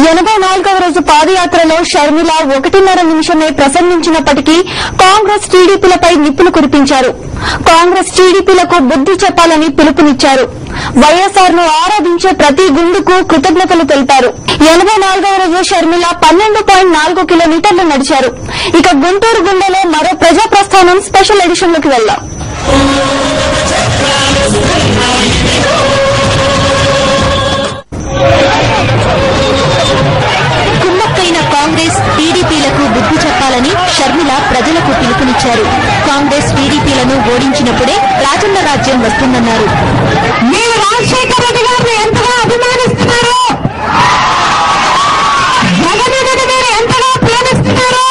84వ రోజు పాదయాత్రలో షర్మిల 1.5 నిమిషమే ప్రసంగించినప్పటికీ కాంగ్రెస్ టీడీపీలపై నిప్పులు కురిపించారు. కాంగ్రెస్ టీడీపీలకు బుద్ది చెప్పాలని పిలుపునిచ్చారు. వైఎస్ఆర్ ను ఆరాధించే ప్రతి గుండుకు కృతజ్ఞతలు తెలిపారు. 84వ రోజు షర్మిల 12.4 కిలోమీటర్లు నడిచారు. ఇక గుంటూరు గుండెలో మరో ప్రజా ప్రస్థానం స్పెషల్ ఎడిషన్ లోకి వెళ్దాం. కుమ్మక్కైన కాంగ్రెస్ టీడీపీలకు బుద్ది చెప్పాలని షర్మిల ప్రజలకు పిలుపునిచ్చారు. కాంగ్రెస్ టీడీపీలను ఓడించినప్పుడే రాజన్న రాజ్యం వస్తుందన్నారు. మీరు రాజశేఖర రెడ్డి గారిని ఎంతగా అభిమానిస్తున్నారు, జగన్ మీరు ఎంతగా ప్రేమిస్తున్నారు,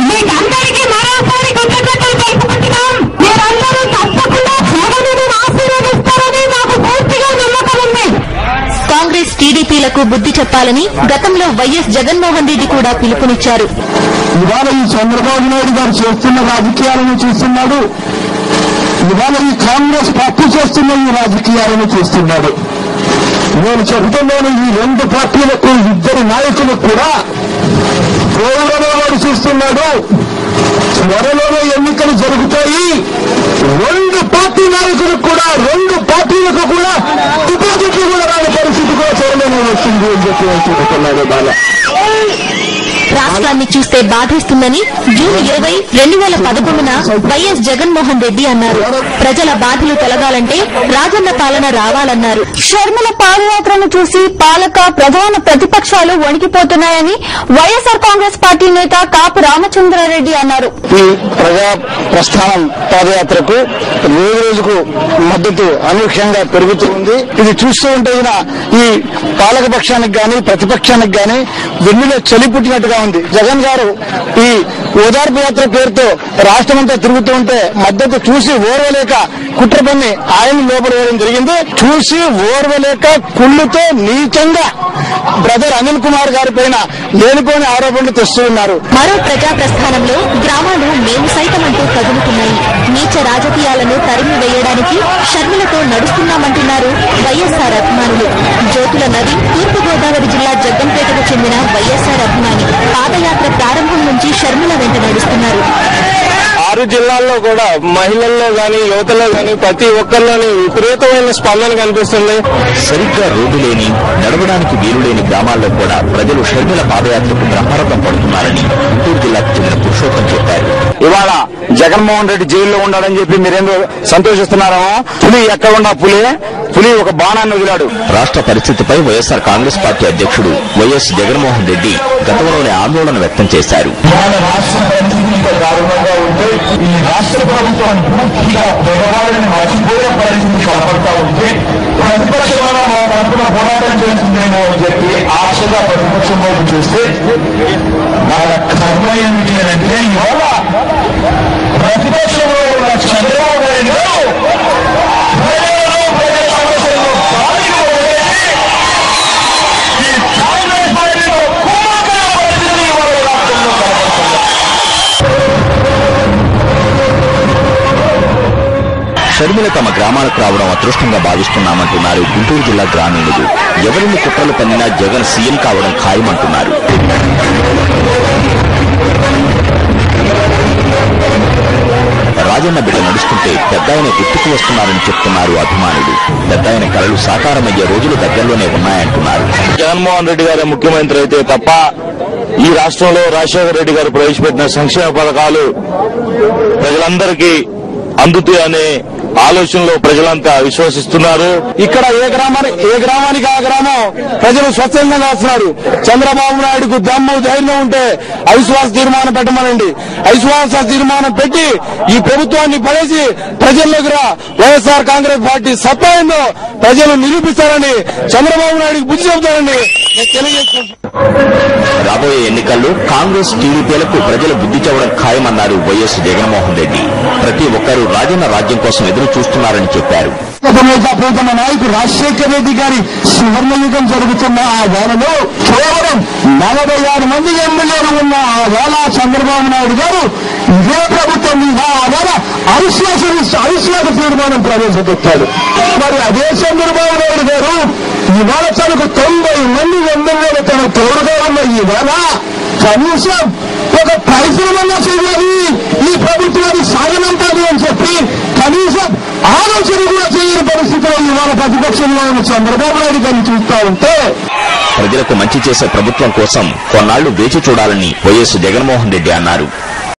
మీకందరికీ మరోసారి కృతజ్ఞతలు తెలుపుకుంటున్నాం. మీరందరూ తప్పకుండా జగన్ ఆశీర్వదిస్తారని నాకు పూర్తిగా నమ్మకం ఉంది. కాంగ్రెస్ టీడీపీలకు బుద్ది చెప్పాలని గతంలో వైఎస్ జగన్మోహన్ రెడ్డి కూడా పిలుపునిచ్చారు. ఇవాళ ఈ చంద్రబాబు నాయుడు గారు చేస్తున్న రాజకీయాలను చూస్తున్నాడు. ఇవాళ ఈ కాంగ్రెస్ పార్టీ చేస్తున్న ఈ రాజకీయాలను చూస్తున్నాడు. నేను చెబుతున్నాను, ఈ రెండు పార్టీలకు ఇద్దరు నాయకులకు కూడా గౌరవంలో వాడు చూస్తున్నాడు. త్వరలోనే ఎన్నికలు జరుగుతాయి. రెండు పార్టీ నాయకులకు కూడా, రెండు పార్టీలకు కూడా డిపాజిట్లు కూడా రాని పరిస్థితి కూడా త్వరలోనే వస్తుంది అని చెప్పి చెబుతున్నాడు. బాగా రాష్ట్రాన్ని చూస్తే బాధిస్తుందని జూన్ 20, 2011న వైఎస్ జగన్మోహన్ రెడ్డి అన్నారు. ప్రజల బాధలు తొలగాలంటే రాజన్న పాలన రావాలన్నారు. షర్మిల పాదయాత్రను చూసి పాలక ప్రధాన ప్రతిపక్షాలు వణికిపోతున్నాయని వైఎస్ఆర్ కాంగ్రెస్ పార్టీ నేత కాపు రామచంద్రారెడ్డి అన్నారు. ఈ ప్రజా ప్రస్థానం పాదయాత్రకు రోజు రోజుకు మద్దతు అనూహ్యంగా పెరుగుతూ ఉంది. ఇది చూస్తూ ఉంటే ఈ పాలక పక్షానికి గాని ప్రతిపక్షానికి గాని వెన్నులో చలి పుట్టినట్టుగా ఉంది. జగన్ గారు ఈ ఓదార్పు యాత్ర పేరుతో రాష్ట్రమంతా తిరుగుతూ ఉంటే మద్దతు చూసి ఓర్వలేక కుట్ర పన్ని ఆయన లోపల వేయడం జరిగింది. చూసి ఓర్వలేక కుళ్ళుతో నీచంగా బ్రదర్ అనిల్ కుమార్ గారి పైన లేనిపోని ఆరోపణలు తెస్తూ ఉన్నారు. మరో ప్రజా ప్రస్థానంలో గ్రామాలు మేము సైతమంటూ కదులుతున్నాయి. నీచ రాజకీయాలను తరిమి వేయడానికి షర్మిలతో నడుస్తున్నామంటున్నారు వైఎస్ఆర్ అభిమానులు. జ్యోతుల నది తూర్పుగోదావరి జిల్లా జగ్గంపేటకు చెందిన వైఎస్ఆర్ అభిమాని పాదయాత్ర ప్రారంభం నుంచి షర్మిల వెంట నడుస్తున్నారు. 6 జిల్లాల్లో కూడా మహిళల్లో గాని యువతలో గాని ప్రతి ఒక్కరిలోని విపరీతమైన స్పందన కనిపిస్తుంది. సరిగ్గా రోడ్డు లేని, నడవడానికి వీలు లేని గ్రామాల్లో కూడా ప్రజలు షర్మిల పాదయాత్రకు బ్రహ్మరథం పడుతున్నారని గుంటూరు జిల్లాకు చెందిన పురుషోత్తం చెప్పారు. ఇవాళ జగన్మోహన్ రెడ్డి జైల్లో ఉన్నాడని చెప్పి మీరేందో సంతోషిస్తున్నారా? పులి ఎక్కడ ఉన్నా పులి ఒక బాణాన్ని వదిలాడు. రాష్ట్ర పరిస్థితిపై వైఎస్ఆర్ కాంగ్రెస్ పార్టీ అధ్యక్షుడు వైఎస్ జగన్మోహన్ రెడ్డి గతంలోనే ఆందోళన వ్యక్తం చేశారు. ఈ రాష్ట్ర ప్రభుత్వాన్ని పూర్తిగా పేదవాళ్ళని మర్చిపోయే పరిస్థితి కనపడతా ఉంటే ప్రతిపక్షంలో తరఫున పోరాటం చేస్తుందేమో అని చెప్పి ఆశగా ప్రతిపక్షం వైపు చూస్తే వాళ్ళ కర్మ ఏమిటి అంటే ఇవాళ ప్రతిపక్షంలో ఉన్న చంద్రబాబు నాయుడు షర్మిల తమ గ్రామాలకు రావడం అదృష్టంగా భావిస్తున్నామంటున్నారు గుంటూరు జిల్లా గ్రామీణులు. ఎవరిని కుట్రలు పన్నినా జగన్ సీఎం కావడం ఖాయమంటున్నారు. రాజన్న బిడ్డ నడుస్తుంటే పెద్దాయన గుర్తుకు వస్తున్నారని చెప్తున్నారు అభిమానులు. పెద్దాయన కలలు సాకారమయ్యే రోజులు దగ్గరలోనే ఉన్నాయంటున్నారు. జగన్మోహన్ రెడ్డి గారే ముఖ్యమంత్రి అయితే తప్ప ఈ రాష్ట్రంలో రాజశేఖర రెడ్డి గారు ప్రవేశపెట్టిన సంక్షేమ పథకాలు ప్రజలందరికీ అందుతాయి అనే ఆలోచనలో ప్రజలంతా విశ్వసిస్తున్నారు. ఇక్కడ ఏ గ్రామానికి ఆ గ్రామం ప్రజలు స్వచ్ఛందంగా వస్తున్నారు. చంద్రబాబు నాయుడుకు దమ్ము ధైర్యం ఉంటే అవిశ్వాస తీర్మానం పెట్టమనండి. అవిశ్వాస తీర్మానం పెట్టి ఈ ప్రభుత్వాన్ని పడేసి ప్రజల్లోకి వైఎస్ఆర్ కాంగ్రెస్ పార్టీ సత్తా ఏందో ప్రజలు నిరూపిస్తారని, చంద్రబాబు నాయుడుకి బుద్ధి చెబుతారని తెలియజేసుకుంటున్నారు. రాబోయే ఎన్నికల్లో కాంగ్రెస్ టీడీపీలకు ప్రజలు బుద్ధి చెప్పడం ఖాయమన్నారు వైఎస్ జగన్మోహన్ రెడ్డి. ప్రతి ఒక్కరూ రాజన్న రాజ్యం కోసం ఎదురు చూస్తున్నారని చెప్పారు. ప్రీతమ నాయకుడు రాజశేఖర రెడ్డి గారి సువర్ణయుగం జరుగుతున్న ఆ వేళలో కేవలం 46 మంది ఎమ్మెల్యేలు ఉన్న ఆ వేళ చంద్రబాబు నాయుడు గారు ఇదే ప్రభుత్వం మీద ఆ వేళ అవిశ్వాస తీర్మానం ప్రవేశపెట్టాడు. మరి అదే చంద్రబాబు నాయుడు గారు తోడుగా ఉన్న ఇవాళ కనీసం ఒక పరిశ్రమన్నా చేయాలి, ఈ ప్రభుత్వాన్ని సాగనంపాలి అని చెప్పి కనీసం ఆలోచన కూడా చేయని పరిస్థితిలో ఇవాళ ప్రతిపక్షంలో ఉన్న చంద్రబాబు నాయుడు గారిని చూస్తా ఉంటే ప్రజలకు మంచి చేసే ప్రభుత్వం కోసం కొన్నాళ్లు వేచి చూడాలని వైఎస్ జగన్మోహన్ రెడ్డి అన్నారు.